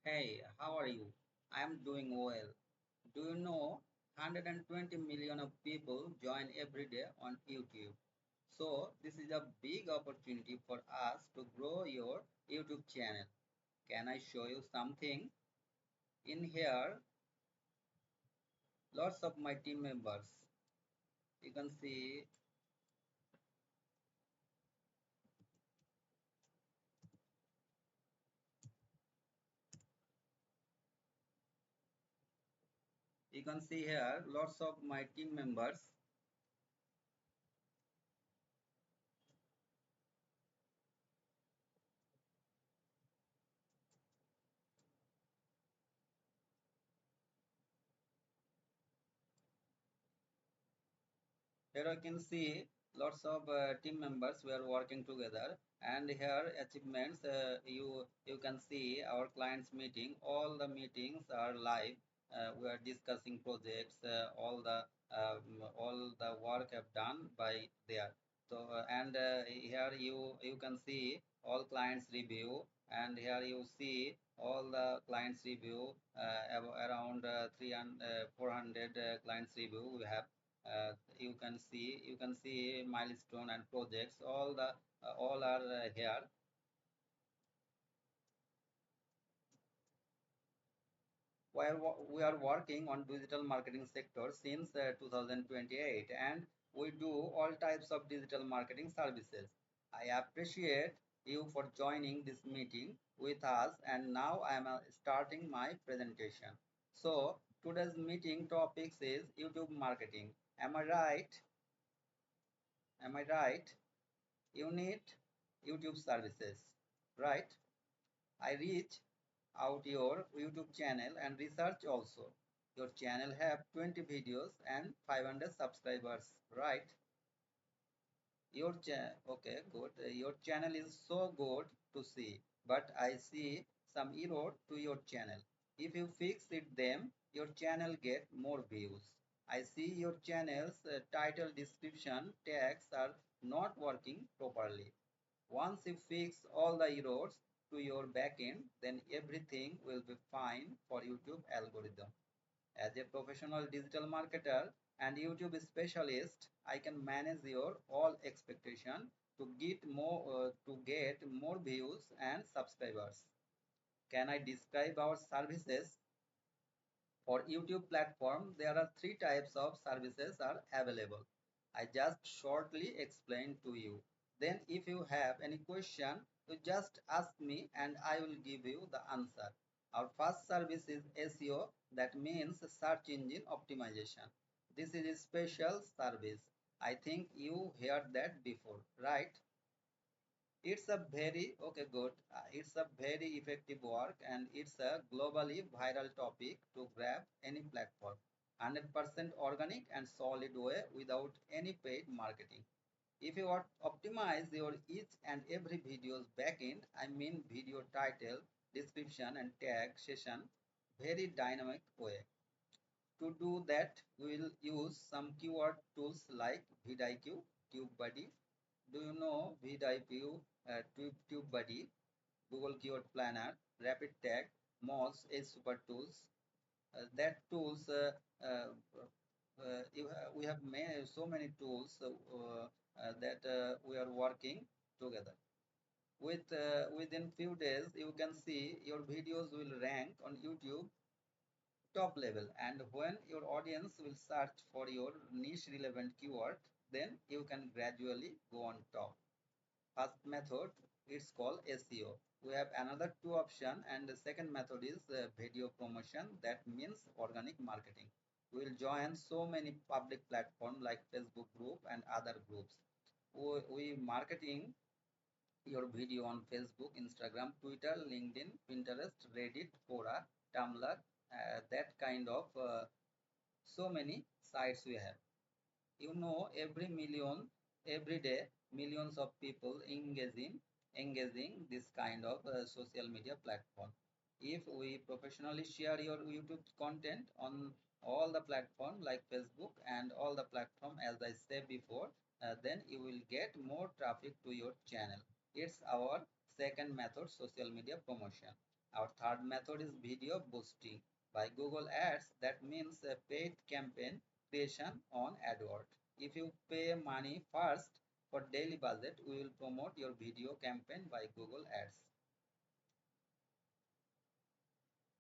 Hey, how are you? I am doing well. Do you know 120 million of people join every day on YouTube? So this is a big opportunity for us to grow your YouTube channel. Can I show you something? In here, lots of my team members. You can see you can see here lots of my team members. Here I can see lots of team members we are working together, and here achievements you can see our clients meeting. All the meetings are live. We are discussing projects. All the work have done by there. So and here you can see all clients review, and here you see all the clients review around 300 400 clients review we have. You can see milestone and projects, all are here. We are working on digital marketing sector since 2028, and we do all types of digital marketing services. I appreciate you for joining this meeting with us, and now I am starting my presentation. So today's meeting topics is YouTube marketing. Am I right? You need YouTube services, right? I reach out your YouTube channel and research also. Your channel have 20 videos and 500 subscribers, right? Okay, good. Your channel is so good to see, but I see some error to your channel. If you fix it, them your channel get more views. I see your channel's title description tags are not working properly. Once you fix all the errors to your backend, then everything will be fine for YouTube algorithm. As a professional digital marketer and YouTube specialist, I can manage your all expectation to get more views and subscribers. Can I describe our services? For YouTube platform, there are three types of services are available. I just shortly explained to you. Then if you have any question, you just ask me and I will give you the answer. Our first service is SEO, that means search engine optimization. This is a special service. I think you heard that before, right? It's a very okay, good. It's a very effective work, and it's a globally viral topic to grab any platform. 100% organic and solid way without any paid marketing. If you optimize your each and every video's backend, I mean video title, description, and tag session, very dynamic way. To do that, we will use some keyword tools like vidIQ, TubeBuddy. Do you know vidIQ, TubeBuddy, Google Keyword Planner, Rapid Tag, Moz, Edge Super Tools? That tools we have made so many tools that we are working together. Within few days, you can see your videos will rank on YouTube top level, and when your audience will search for your niche relevant keyword, then you can gradually go on top. First method, it's called SEO. We have another two option, and the second method is video promotion, that means organic marketing. We will join so many public platforms like Facebook group and other groups. We marketing your video on Facebook, Instagram, Twitter, LinkedIn, Pinterest, Reddit, Quora, Tumblr, that kind of so many sites we have. You know, every day millions of people engaging this kind of social media platform. If we professionally share your YouTube content on all the platform like Facebook and all the platform as I said before, then you will get more traffic to your channel. It's our second method, social media promotion. Our third method is video boosting by Google Ads. That means a paid campaign creation on AdWords. If you pay money first for daily budget, we will promote your video campaign by Google Ads.